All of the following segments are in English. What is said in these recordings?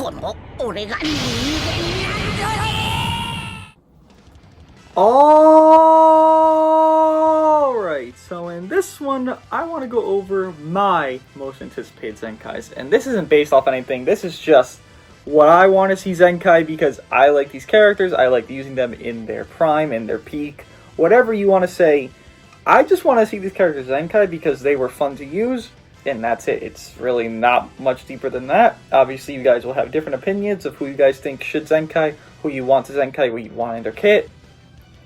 Alright, so in this one, I want to go over my most anticipated Zenkais. And this isn't based off anything, this is just what I want to see Zenkai because I like these characters, I like using them in their prime, in their peak, whatever you want to say. I just want to see these characters Zenkai because they were fun to use, and that's it. It's really not much deeper than that. Obviously, you guys will have different opinions of who you guys think should Zenkai, who you want to Zenkai, what you want in their kit.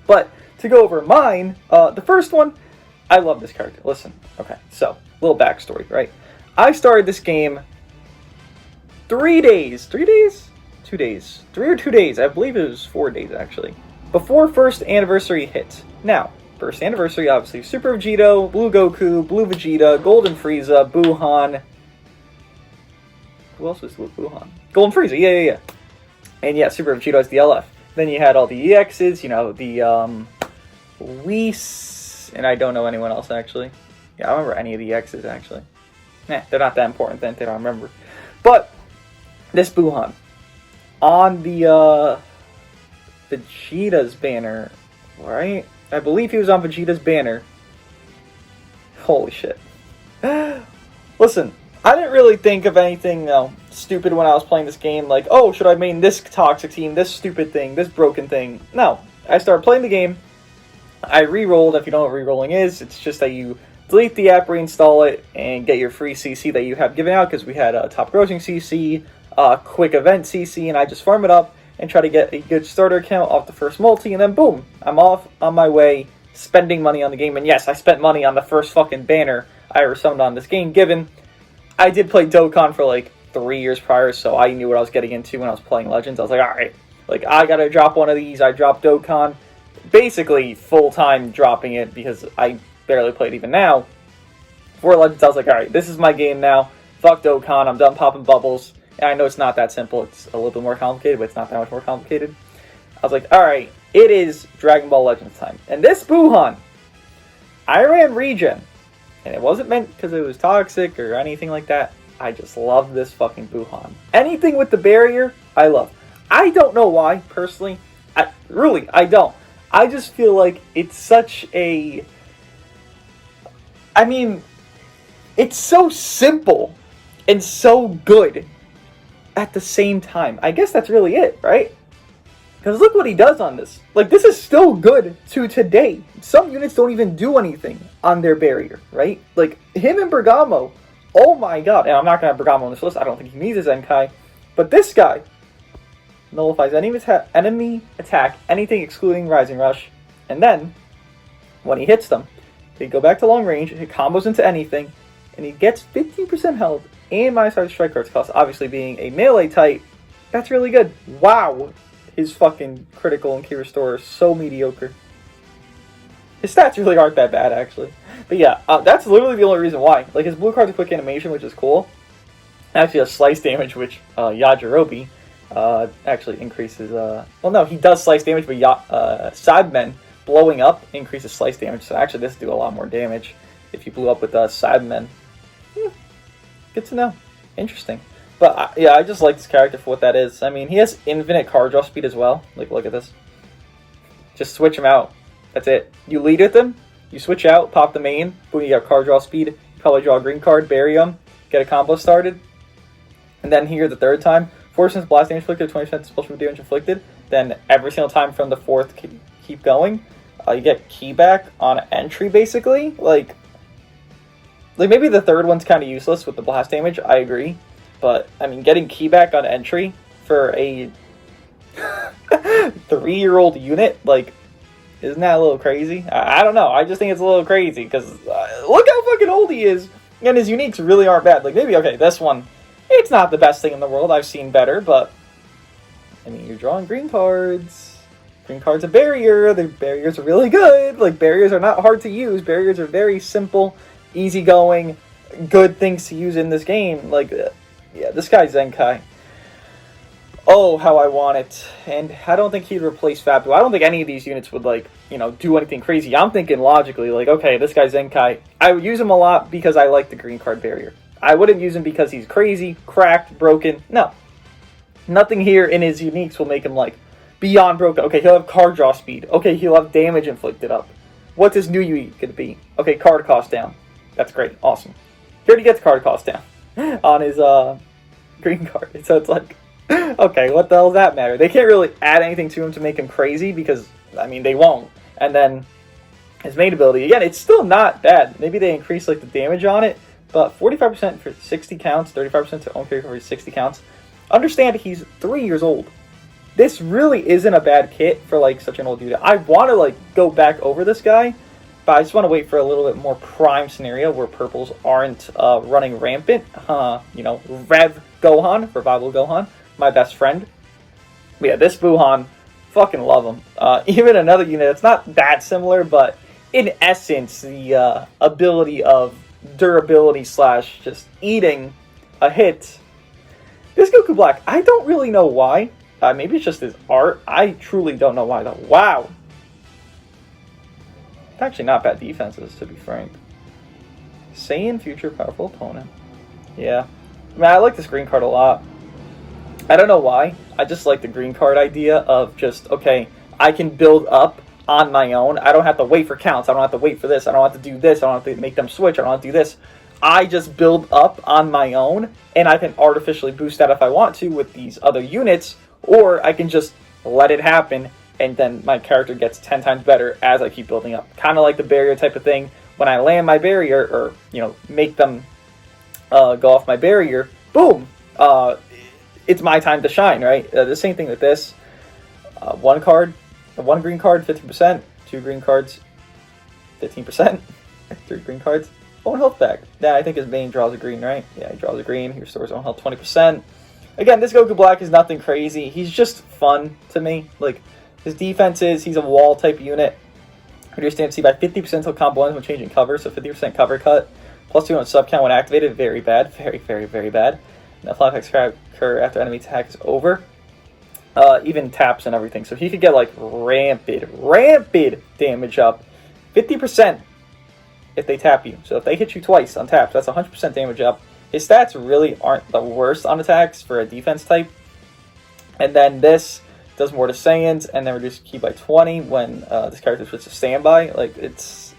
But to go over mine, the first one, I love this character. Listen, okay, so, little backstory, right? I started this game 3 days, 3 days? 2 days. 3 or 2 days, I believe it was 4 days actually, before first anniversary hit. Now, first anniversary, obviously, Super Vegeta, Blue Goku, Blue Vegeta, Golden Frieza, Buhan. Who else was Buhan? Golden Frieza, yeah. And yeah, Super Vegeta is the LF. Then you had all the EXs, you know, the, Whis, and I don't know anyone else, actually. Yeah, I don't remember any of the EXs, actually. They're not that important then, they don't remember. But, this Buhan, on the, Vegeta's banner, right? I believe he was on Vegeta's banner. Holy shit. Listen, I didn't really think of anything stupid when I was playing this game, like, oh, should I main this toxic team, this stupid thing, this broken thing? No. I started playing the game, I re-rolled. If you don't know what re-rolling is, it's just that you delete the app, reinstall it, and get your free CC that you have given out, because we had a top grossing CC, quick event CC, and I just farm it up and try to get a good starter account off the first multi, and then boom, I'm off on my way, spending money on the game. And yes, I spent money on the first fucking banner I ever summoned on this game, given I did play Dokkan for like 3 years prior, so I knew what I was getting into when I was playing Legends. I was like, alright, like, I gotta drop one of these. I dropped Dokkan, basically full-time dropping it, because I barely played even now. For Legends, I was like, alright, this is my game now. Fuck Dokkan, I'm done popping bubbles. And I know it's not that simple, it's a little bit more complicated, but it's not that much more complicated. I was like, alright, it is Dragon Ball Legends time. And this Buhan, I ran regen. And it wasn't meant because it was toxic or anything like that. I just love this fucking Buhan. Anything with the barrier, I love. I don't know why, personally. I don't. I just feel like it's such a... I mean, it's so simple and so good at the same time. I guess that's really it, right? Because look what he does on this. Like, this is still good to today. Some units don't even do anything on their barrier, right? Like, him and Bergamo, oh my god. And I'm not going to have Bergamo on this list. I don't think he needs a Zenkai. But this guy nullifies enemy attack, anything excluding Rising Rush. And then, when he hits them, they go back to long range, it combos into anything, and he gets 15% health and minus our strike cards cost. Obviously, being a melee type, that's really good. Wow. His fucking critical and key restore are so mediocre. His stats really aren't that bad, actually. But yeah, that's literally the only reason why. Like, his blue card's a quick animation, which is cool. Actually has slice damage, which Yajirobe actually increases... well, no, he does slice damage, but Cybermen blowing up increases slice damage. So actually, this do a lot more damage if you blew up with Cybermen. Good to know. Interesting. But, yeah, I just like this character for what that is. I mean, he has infinite card draw speed as well. Like, look at this. Just switch him out. That's it. You lead with him, you switch out, pop the main, boom, you got card draw speed. You probably draw a green card, bury him, get a combo started. And then here, the third time, 4% blast damage inflicted, 20% special damage inflicted. Then every single time from the fourth, keep going. You get key back on entry, basically. Like maybe the third one's kind of useless with the blast damage, I agree. But, I mean, getting key back on entry for a 3-year-old unit, like, isn't that a little crazy? I don't know. I just think it's a little crazy, because look how fucking old he is. And his uniques really aren't bad. Like, maybe, okay, this one, it's not the best thing in the world. I've seen better, but, I mean, you're drawing green cards. Green cards a barrier. The barriers are really good. Like, barriers are not hard to use. Barriers are very simple, easygoing, good things to use in this game. Like... yeah, this guy's Zenkai. Oh, how I want it. And I don't think he'd replace Fabio. I don't think any of these units would, like, you know, do anything crazy. I'm thinking logically, like, okay, this guy's Zenkai. I would use him a lot because I like the green card barrier. I wouldn't use him because he's crazy, cracked, broken. No. Nothing here in his uniques will make him, like, beyond broken. Okay, he'll have card draw speed. Okay, he'll have damage inflicted up. What's his new unique going to be? Okay, card cost down. That's great. Awesome. He already gets card cost down on his green card. So it's like, okay, what the hell does that matter? They can't really add anything to him to make him crazy because, I mean, they won't. And then his main ability, again, it's still not bad. Maybe they increase, like, the damage on it, but 45% for 60 counts, 35% to own carry for 60 counts. Understand he's 3 years old. This really isn't a bad kit for, like, such an old dude. I want to, like, go back over this guy, but I just want to wait for a little bit more prime scenario where purples aren't running rampant. You know, Rev Gohan, Revival Gohan, my best friend. But yeah, this Buhan, fucking love him. Even another unit that's not that similar, but in essence, the ability of durability / just eating a hit. This Goku Black, I don't really know why. Maybe it's just his art. I truly don't know why, though. Wow. It's actually not bad defenses, to be frank. Saiyan, future powerful opponent. Yeah. Man, I like this green card a lot. I don't know why. I just like the green card idea of just, okay, I can build up on my own. I don't have to wait for counts. I don't have to wait for this. I don't have to do this. I don't have to make them switch. I don't have to do this. I just build up on my own, and I can artificially boost that if I want to with these other units, or I can just let it happen, and then my character gets 10 times better as I keep building up. Kind of like the barrier type of thing. When I land my barrier, or, you know, make them go off my barrier, boom! It's my time to shine, right? The same thing with this. One green card, 15%. 2 green cards, 15%. 3 green cards. Own health back. Yeah, I think his main draws a green, right? Yeah, he draws a green. He restores own health 20%. Again, this Goku Black is nothing crazy. He's just fun to me. Like, his defense is, he's a wall type unit. Reduce DMC by 50% until combo ends when changing cover, so 50% cover cut. +2 on sub count when activated. Very bad. Very, very, very bad. Now, flat effects occur after enemy attack is over. Even taps and everything. So he could get, like, rampant damage up. 50%. If they tap you. So if they hit you twice on taps, that's 100% damage up. His stats really aren't the worst on attacks for a defense type. And then this does more to Saiyans, and then reduces ki by 20 when this character switches to standby. Like, he's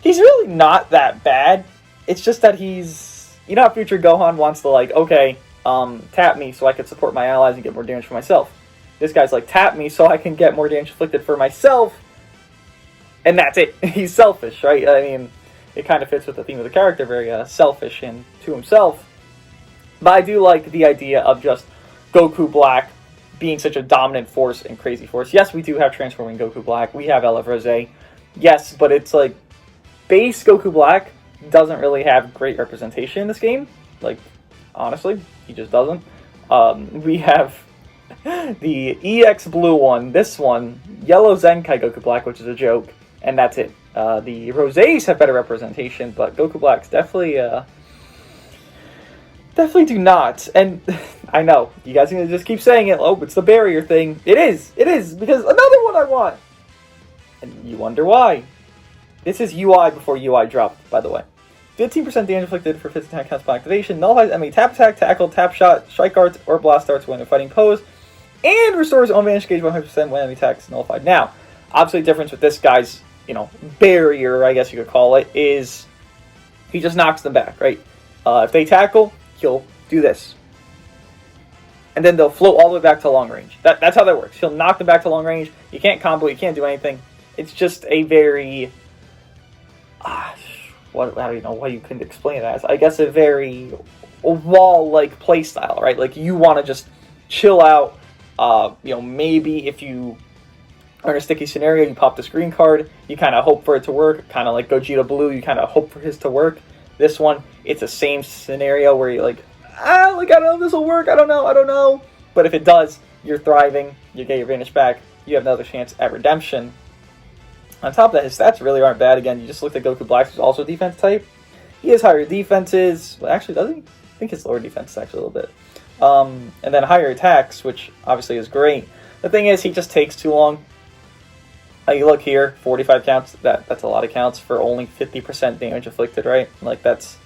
really not that bad. It's just that he's, you know how future Gohan wants to, like, okay, tap me so I can support my allies and get more damage for myself. This guy's like, tap me so I can get more damage inflicted for myself. And that's it. He's selfish, right? I mean, it kind of fits with the theme of the character, very selfish and to himself. But I do like the idea of just Goku Black being such a dominant force and crazy force. Yes, we do have Transforming Goku Black. We have LF Rose. Yes, but it's like, base Goku Black doesn't really have great representation in this game. Like, honestly, he just doesn't. We have the EX Blue one, this one, Yellow Zenkai Goku Black, which is a joke. And that's it. The Rosés have better representation, but Goku Blacks definitely do not. And I know, you guys are going to just keep saying it. Oh, it's the barrier thing. It is, because another one I want. And you wonder why. This is UI before UI dropped, by the way. 15% damage inflicted for 15 attack counts upon activation. Nullifies enemy tap attack, tackle, tap shot, strike arts, or blast arts when in fighting pose. And restores own advantage gauge 100% when enemy attacks nullified. Now, obviously the difference with this guy's, you know, barrier, I guess you could call it, is he just knocks them back, right? If they tackle, he'll do this. And then they'll float all the way back to long range. That's how that works. He'll knock them back to long range. You can't combo, you can't do anything. It's just a very... I don't know what you can explain it as. I guess a very wall-like playstyle, right? Like, you want to just chill out. You know, maybe if you are in a sticky scenario, you pop the screen card, you kind of hope for it to work, kind of like Gogeta Blue, you kind of hope for his to work. This one, it's the same scenario where you're like, I don't know if this will work, I don't know. But if it does, you're thriving, you get your advantage back, you have another chance at redemption. On top of that, his stats really aren't bad. Again, you just looked at Goku Black, who's also defense type. He has higher defenses, well, actually, does he? I think his lower defense is actually a little bit. And then higher attacks, which obviously is great. The thing is, he just takes too long. You look here, 45 counts, that's a lot of counts for only 50% damage inflicted, right? Like, that's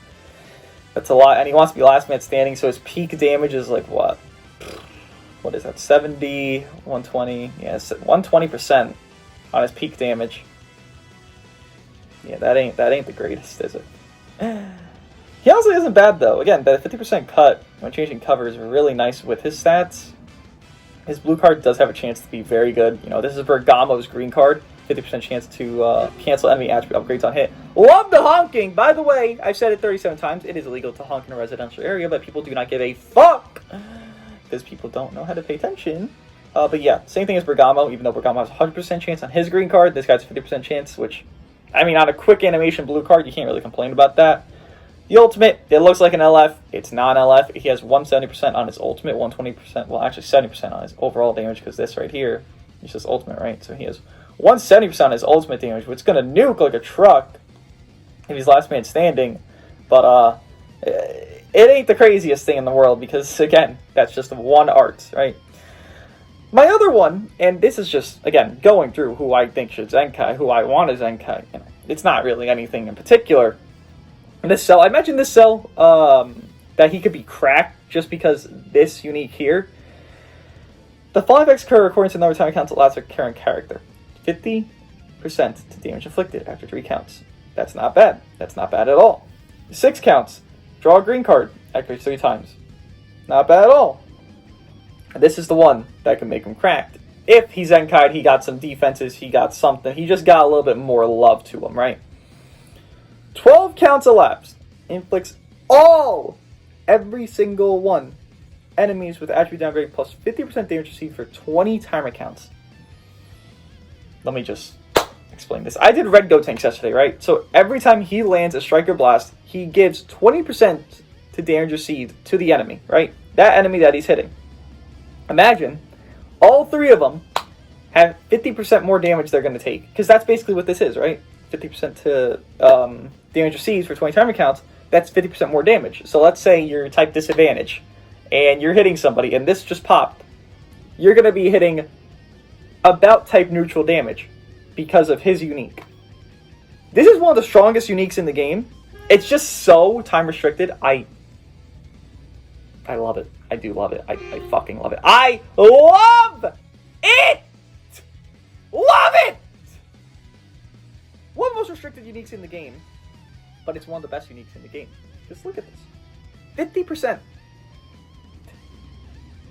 a lot, and he wants to be last man standing, so his peak damage is like, what? what is that, 70, 120, yeah, 120% on his peak damage. Yeah, that ain't the greatest, is it? He honestly isn't bad, though. Again, the 50% cut when changing cover is really nice with his stats. His blue card does have a chance to be very good. You know, this is Bergamo's green card. 50% chance to cancel enemy attribute upgrades on hit. Love the honking! By the way, I've said it 37 times. It is illegal to honk in a residential area, but people do not give a fuck! Because people don't know how to pay attention. But yeah, same thing as Bergamo, even though Bergamo has 100% chance on his green card. This guy's 50% chance, which, I mean, on a quick animation blue card, you can't really complain about that. The ultimate, it looks like an LF. It's not an LF. He has 170% on his ultimate, 120%, well, actually 70% on his overall damage, because this right here is just ultimate, right? So he has 170% on his ultimate damage, which is going to nuke like a truck if he's last man standing. But it ain't the craziest thing in the world, because, again, that's just one art, right? My other one, and this is just, again, going through who I think should Zenkai, who I want as Zenkai. You know, it's not really anything in particular. This cell, I mentioned this cell, that he could be cracked just because this unique here. The 5x curve according to the number of time counts allows for current character. 50% to damage inflicted after 3 counts. That's not bad. That's not bad at all. 6 counts. Draw a green card after 3 times. Not bad at all. This is the one that can make him cracked. If he's Zenkai'd, he got some defenses, he got something. He just got a little bit more love to him, right? 12 counts elapsed. Inflicts every single one. Enemies with attribute downgrade plus 50% damage received for 20 timer counts. Let me just explain this. I did Red Gotenks yesterday, right? So every time he lands a Striker Blast, he gives 20% to damage received to the enemy, right? That enemy that he's hitting. Imagine all 3 of them have 50% more damage they're going to take. Because that's basically what this is, right? 50% to damage received for 20 timer counts. That's 50% more damage. So let's say you're type disadvantage and you're hitting somebody and this just popped. You're going to be hitting about type neutral damage because of his unique. This is one of the strongest uniques in the game. It's just so time restricted. I love it. I do love it. I fucking love it. I love it! Love it! One of the most restricted uniques in the game, but it's one of the best uniques in the game. Just look at this. 50%.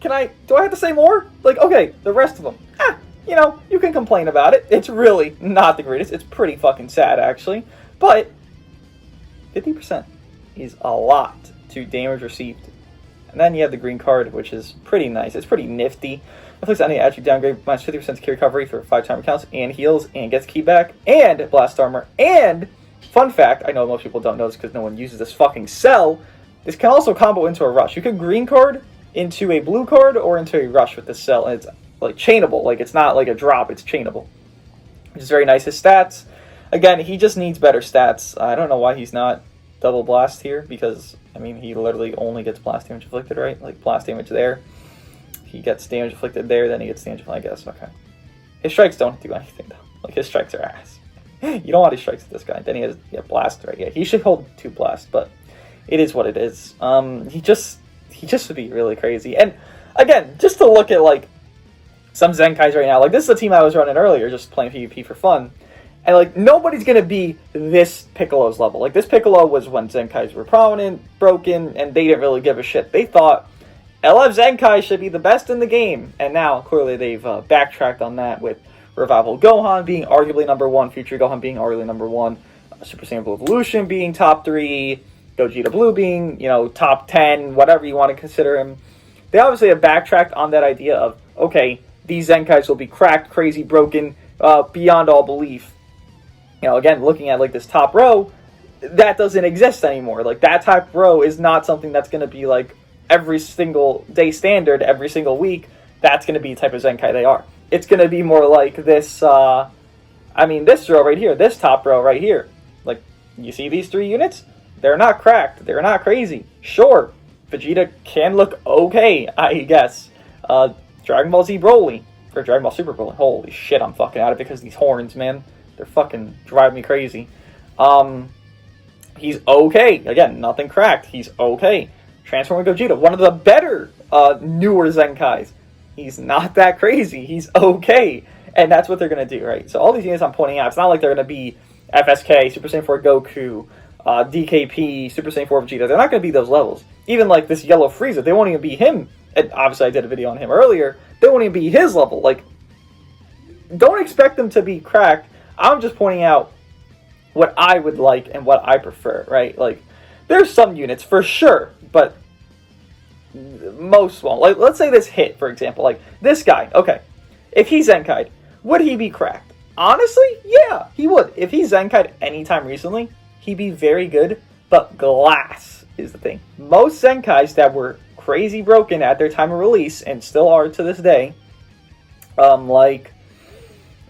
Do I have to say more? Like, okay, the rest of them. You know, you can complain about it. It's really not the greatest. It's pretty fucking sad, actually. But 50% is a lot to damage received. And then you have the green card, which is pretty nice. It's pretty nifty. Inflicts any attribute downgrade minus 50% secure recovery for 5 timer counts, and heals, and gets key back, and blast armor, and fun fact, I know most people don't know this because no one uses this fucking cell, this can also combo into a rush. You can green card into a blue card or into a rush with this cell, and it's like chainable. Like, it's not like a drop, it's chainable, which is very nice. His stats, again, he just needs better stats. I don't know why he's not double blast here, because I mean, he literally only gets blast damage inflicted, right? Like, blast damage there. He gets damage inflicted there, then he gets damage, I guess. Okay. His strikes don't do anything, though. Like, his strikes are ass. You don't want his strikes with this guy. Then he has blast, right? Yeah, he should hold 2 blasts, but it is what it is. He just would be really crazy. And, again, just to look at, like, some Zenkais right now. Like, this is a team I was running earlier, just playing PvP for fun. And, like, nobody's going to be this Piccolo's level. Like, this Piccolo was when Zenkais were prominent, broken, and they didn't really give a shit. They thought LF Zenkai should be the best in the game. And now, clearly, they've backtracked on that with Revival Gohan being arguably number 1, Future Gohan being arguably number 1, Super Saiyan Blue Evolution being top 3, Gogeta Blue being, you know, top 10, whatever you want to consider him. They obviously have backtracked on that idea of, okay, these Zenkais will be cracked, crazy, broken, beyond all belief. You know, again, looking at, like, this top row, that doesn't exist anymore. Like, that type of row is not something that's going to be, like, every single day standard, every single week. That's going to be the type of Zenkai they are. It's going to be more like this, this row right here, this top row right here. Like, you see these 3 units? They're not cracked. They're not crazy. Sure, Vegeta can look okay, I guess. Dragon Ball Z Broly, or Dragon Ball Super Broly. Holy shit, I'm fucking out of it because these horns, man. They're fucking driving me crazy. He's okay. Again, nothing cracked. He's okay. Transforming Gogeta, one of the better newer Zenkais. He's not that crazy. He's okay. And that's what they're going to do, right? So all these units I'm pointing out, it's not like they're going to be FSK, Super Saiyan 4 Goku, DKP, Super Saiyan 4 Vegeta. They're not going to be those levels. Even like this yellow Frieza, they won't even be him. And obviously I did a video on him earlier. They won't even be his level. Like, don't expect them to be cracked. I'm just pointing out what I would like and what I prefer, right? Like, there's some units for sure, but most won't. Like, let's say this hit, for example. Like, this guy, okay. If he Zenkai'd, would he be cracked? Honestly, yeah, he would. If he Zenkai'd anytime recently, he'd be very good, but glass is the thing. Most Zenkais that were crazy broken at their time of release, and still are to this day, like,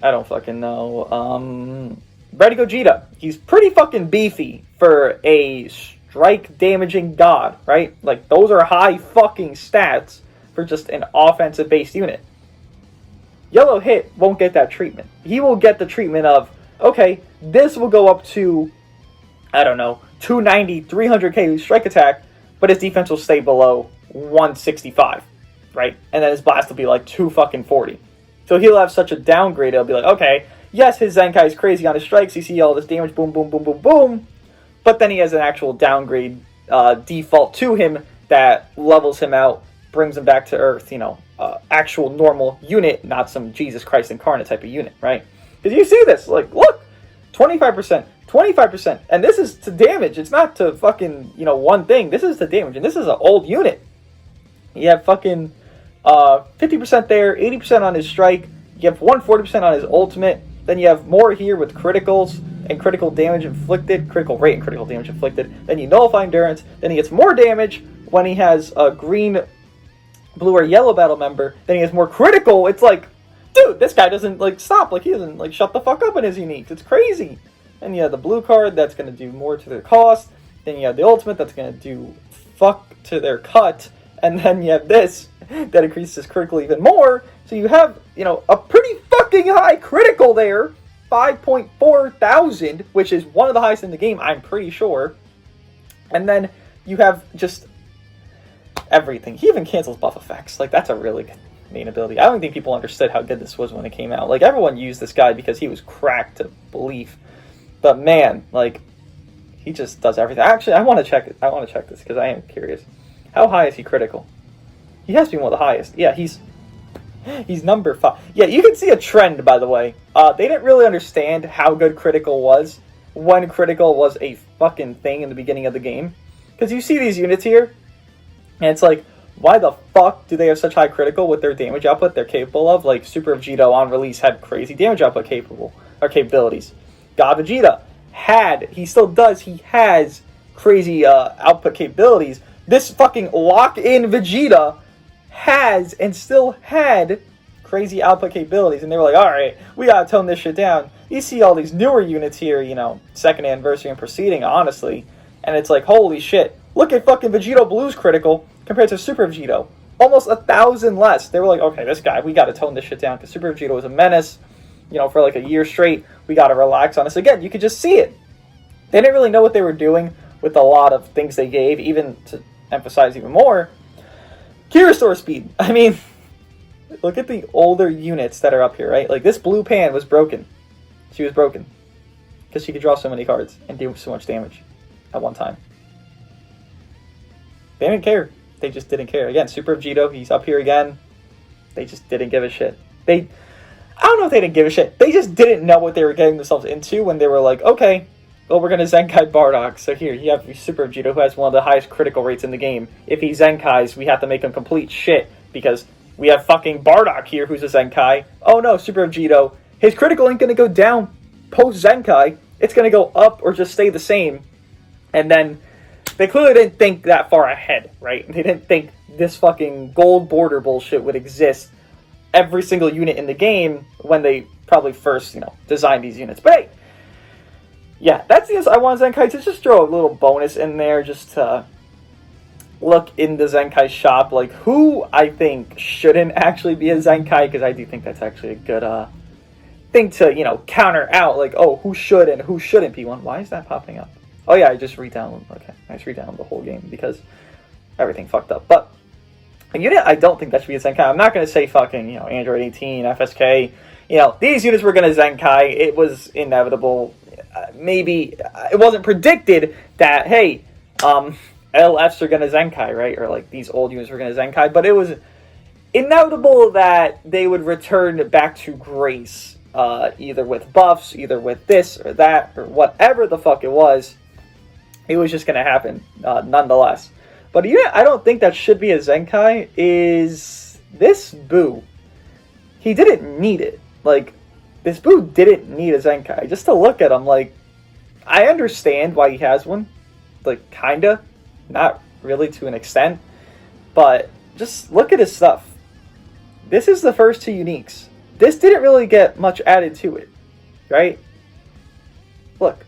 I don't fucking know, Ready Gogeta, he's pretty fucking beefy for a strike damaging god, right? Like, those are high fucking stats for just an offensive based unit. Yellow Hit won't get that treatment. He will get the treatment of, okay, this will go up to, I don't know, 290, 300k strike attack, but his defense will stay below 165, right? And then his blast will be like 240. So he'll have such a downgrade, it'll be like, okay, yes, his Zenkai is crazy on his strikes, you see all this damage, boom, boom, boom, boom, boom, but then he has an actual downgrade default to him that levels him out, brings him back to Earth, you know, actual normal unit, not some Jesus Christ incarnate type of unit, right? Because you see this, like, look, 25%, 25%, and this is to damage, it's not to fucking, you know, one thing, this is to damage, and this is an old unit. You have fucking 50% there, 80% on his strike, you have 140% on his ultimate, then you have more here with criticals and critical damage inflicted, critical rate and critical damage inflicted, then you nullify endurance, then he gets more damage when he has a green, blue, or yellow battle member, then he has more critical. It's like, dude, this guy doesn't, like, stop, like, he doesn't, like, shut the fuck up in his uniques, it's crazy. Then you have the blue card, that's going to do more to their cost, then you have the ultimate, that's going to do fuck to their cut, and then you have this, that increases critical even more, so you have, you know, a pretty fucking high critical there, 5.4 thousand, which is one of the highest in the game, I'm pretty sure, and then you have just everything. He even cancels buff effects, like, that's a really good main ability. I don't think people understood how good this was when it came out, like, everyone used this guy because he was cracked to belief, but man, like, he just does everything. Actually, I want to check this, because I am curious. How high is he critical? He has to be one of the highest. Yeah, he's number 5. Yeah, you can see a trend, by the way. They didn't really understand how good critical was when critical was a fucking thing in the beginning of the game. Because you see these units here, and it's like, why the fuck do they have such high critical with their damage output they're capable of? Like, Super Vegeta on release had crazy damage output capabilities. God Vegeta he still does, he has crazy output capabilities. This fucking lock-in Vegeta has and still had crazy output capabilities, and they were like, alright, we gotta tone this shit down. You see all these newer units here, you know, second anniversary and proceeding, honestly, and it's like, holy shit, look at fucking Vegeta Blue's critical compared to Super Vegeta. Almost 1,000 less. They were like, okay, this guy, we gotta tone this shit down, because Super Vegeta was a menace, you know, for like a year straight. We gotta relax on this. Again, you could just see it. They didn't really know what they were doing with a lot of things they gave, even to emphasize even more. Key restore speed. I mean, look at the older units that are up here, right? Like, this blue Pan was broken. She was broken because she could draw so many cards and do so much damage at one time. They didn't care. They just didn't care. Again, Super Vegeta, he's up here again. They just didn't give a shit. I don't know if they didn't give a shit. They just didn't know what they were getting themselves into when they were like, okay, well, we're going to Zenkai Bardock. So here, you have Super Vegeta, who has one of the highest critical rates in the game. If he Zenkais, we have to make him complete shit, because we have fucking Bardock here, who's a Zenkai. Oh no, Super Vegeta, his critical ain't going to go down post-Zenkai. It's going to go up or just stay the same. And then, they clearly didn't think that far ahead, right? They didn't think this fucking gold border bullshit would exist every single unit in the game when they probably first, you know, designed these units. But hey, yeah, that's the I want Zenkai to just throw a little bonus in there just to look in the Zenkai shop, like, who I think shouldn't actually be a Zenkai, because I do think that's actually a good thing to, you know, counter out, like, oh, who should and who shouldn't be one. Why is that popping up? Oh yeah, I just re-downloaded, okay, I just re-downloaded the whole game because everything fucked up. But unit, I don't think that should be a Zenkai. I'm not going to say fucking, Android 18, FSK. These units were going to Zenkai. It was inevitable. Maybe it wasn't predicted that, hey, LFs are going to Zenkai, right? Or like these old units were going to Zenkai. But it was inevitable that they would return back to grace. Either with buffs, either with this or that, or whatever the fuck it was. It was just going to happen, nonetheless. But yeah, I don't think that should be a Zenkai, is this Boo. He didn't need it. Like, this Boo didn't need a Zenkai. Just to look at him, like, I understand why he has one. Like, kinda. Not really to an extent. But just look at his stuff. This is the first two uniques. This didn't really get much added to it. Right? Look.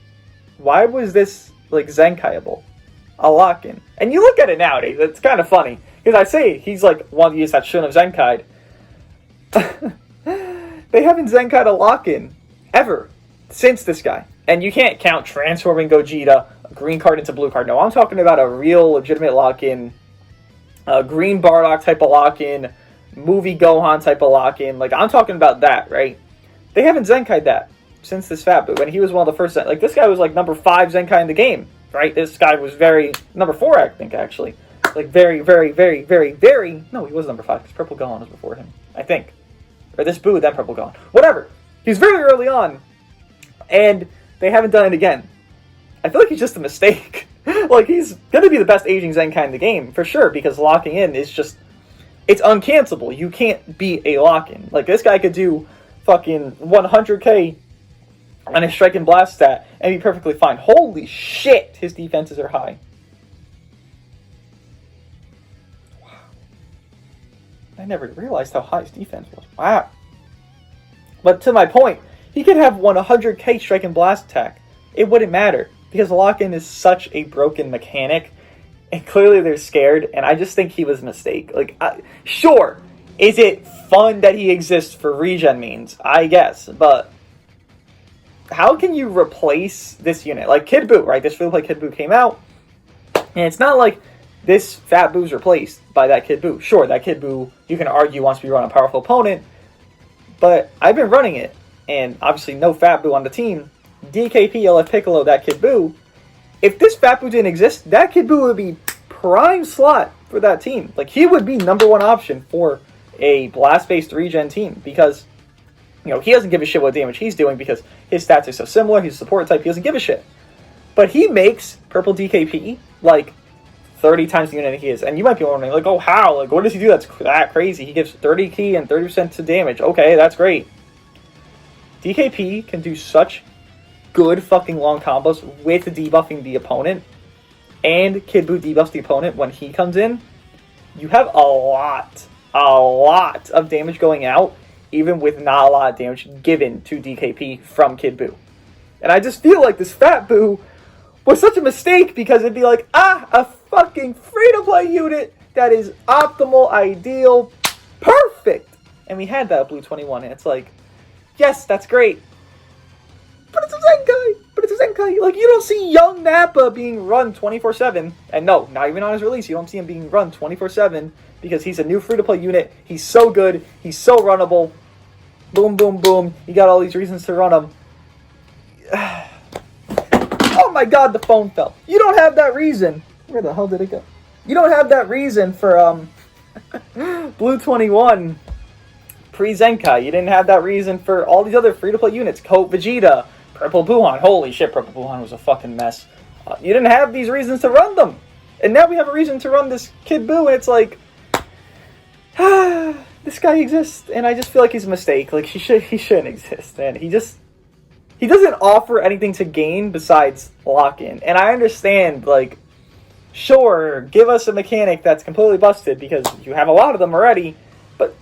Why was this, like, Zenkaiable? A lock-in. And you look at it nowadays, it's kind of funny. Because I say he's like one of the units that shouldn't have Zenkai'd. They haven't Zenkai'd a lock-in ever since this guy. And you can't count transforming Gogeta, a green card into blue card. No, I'm talking about a real legitimate lock-in, a green Bardock type of lock-in, movie Gohan type of lock-in. Like, I'm talking about that, right? They haven't Zenkai'd that since this Fat Boo. And he was one of the first, like, this guy was like number 5 Zenkai in the game. Right, this guy was number 4, I think, actually. Like, very, no, he was number 5, because Purple Gohan was before him, I think. Or this Boo, then Purple Gohan. Whatever. He's very early on, and they haven't done it again. I feel like he's just a mistake. Like, he's going to be the best aging Zenkai in the game, for sure, because locking in is just, it's uncancelable. You can't beat a lock-in. Like, this guy could do fucking 100k on his strike and blast stat and be perfectly fine. Holy shit, his defenses are high. Wow. I never realized how high his defense was. Wow. But to my point, he could have 100k strike and blast attack. It wouldn't matter, because lock-in is such a broken mechanic, and clearly they're scared, and I just think he was a mistake. Like, sure, is it fun that he exists for regen means? I guess, but how can you replace this unit? Like Kid Buu, right? This free-to-play Kid Buu came out, and it's not like this Fat Boo's replaced by that Kid Buu. Sure, that Kid Buu, you can argue, wants to be run a powerful opponent, but I've been running it, and obviously no Fat Buu on the team. DKP, LF Piccolo, that Kid Buu. If this Fat Buu didn't exist, that Kid Buu would be prime slot for that team. Like, he would be number 1 option for a blast-based regen team, because he doesn't give a shit what damage he's doing because his stats are so similar. He's a support type. He doesn't give a shit. But he makes purple DKP like 30 times the unit he is. And you might be wondering, like, oh, how? Like, what does he do that's that crazy? He gives 30 key and 30% to damage. Okay, that's great. DKP can do such good fucking long combos with debuffing the opponent. And Kid Buu debuffs the opponent when he comes in. You have a lot of damage going out, even with not a lot of damage given to DKP from Kid Buu. And I just feel like this Fat Buu was such a mistake, because it'd be like, a fucking free-to-play unit that is optimal, ideal, perfect. And we had that at Blue 21, and it's like, yes, that's great. But it's a Zenkai. Like, you don't see young Nappa being run 24/7. And no, not even on his release. You don't see him being run 24/7. Because he's a new free-to-play unit. He's so good. He's so runnable. Boom, boom, boom. You got all these reasons to run him. Oh my god, the phone fell. You don't have that reason. Where the hell did it go? You don't have that reason for Blue 21 pre-Zenkai. You didn't have that reason for all these other free-to-play units. Coat Vegeta, Purple Buhan. Holy shit, Purple Buhan was a fucking mess. You didn't have these reasons to run them. And now we have a reason to run this Kid Buu, and it's like, this guy exists, and I just feel like he's a mistake. Like, he shouldn't exist, man. He doesn't offer anything to gain besides lock-in. And I understand, like, sure, give us a mechanic that's completely busted, because you have a lot of them already, but,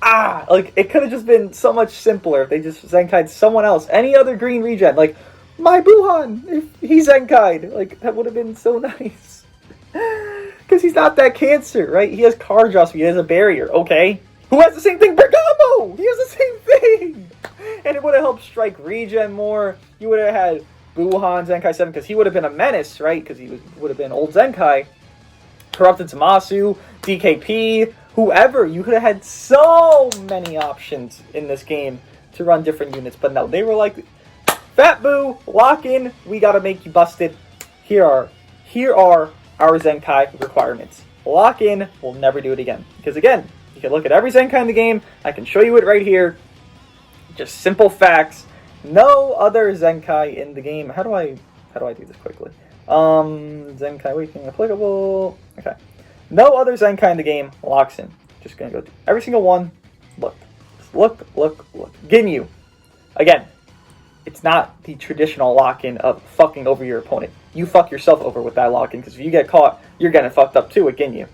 like, it could have just been so much simpler if they just Zenkai'd someone else. Any other green regen, like, my Buhan, if he Zenkai'd, like, that would have been so nice. Because he's not that cancer, right? He has card draw speed, he has a barrier, okay? Who has the same thing? Bergamo! He has the same thing! And it would have helped strike regen more. You would have had Buhan Zenkai 7, because he would have been a menace, right? Because he would have been old Zenkai. Corrupted Tamasu, DKP, whoever. You could have had so many options in this game to run different units, but no, they were like, Fat Boo, lock in, we gotta make you busted. Here are our Zenkai requirements. Lock in, we'll never do it again. Because again, you can look at every Zenkai in the game, I can show you it right here. Just simple facts. No other Zenkai in the game. How do I do this quickly? Zenkai weakening applicable. Okay. No other Zenkai in the game locks in. Just gonna go through every single one. Look. Look. Ginyu. Again, it's not the traditional lock-in of fucking over your opponent. You fuck yourself over with that lock-in, because if you get caught, you're getting fucked up too with Ginyu.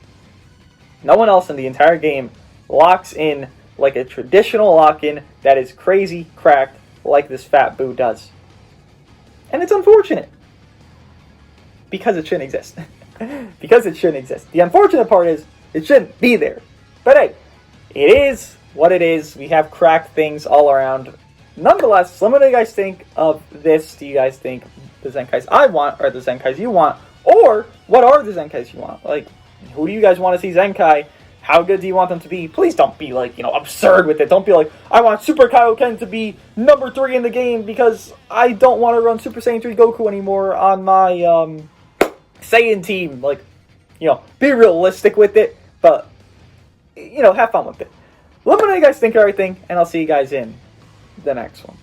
No one else in the entire game locks in like a traditional lock-in that is crazy cracked like this Fat Boo does. And it's unfortunate. Because it shouldn't exist. Because it shouldn't exist. The unfortunate part is, it shouldn't be there. But hey, it is what it is. We have cracked things all around. Nonetheless, let me know what you guys think of this. Do you guys think the Zenkais I want are the Zenkais you want? Or, what are the Zenkais you want? Like, who do you guys want to see Zenkai? How good do you want them to be? Please don't be, like, absurd with it. Don't be like, I want Super Kaioken to be number 3 in the game because I don't want to run Super Saiyan 3 Goku anymore on my, Saiyan team. Like, be realistic with it, but, have fun with it. Let me know what you guys think of everything, and I'll see you guys in the next one.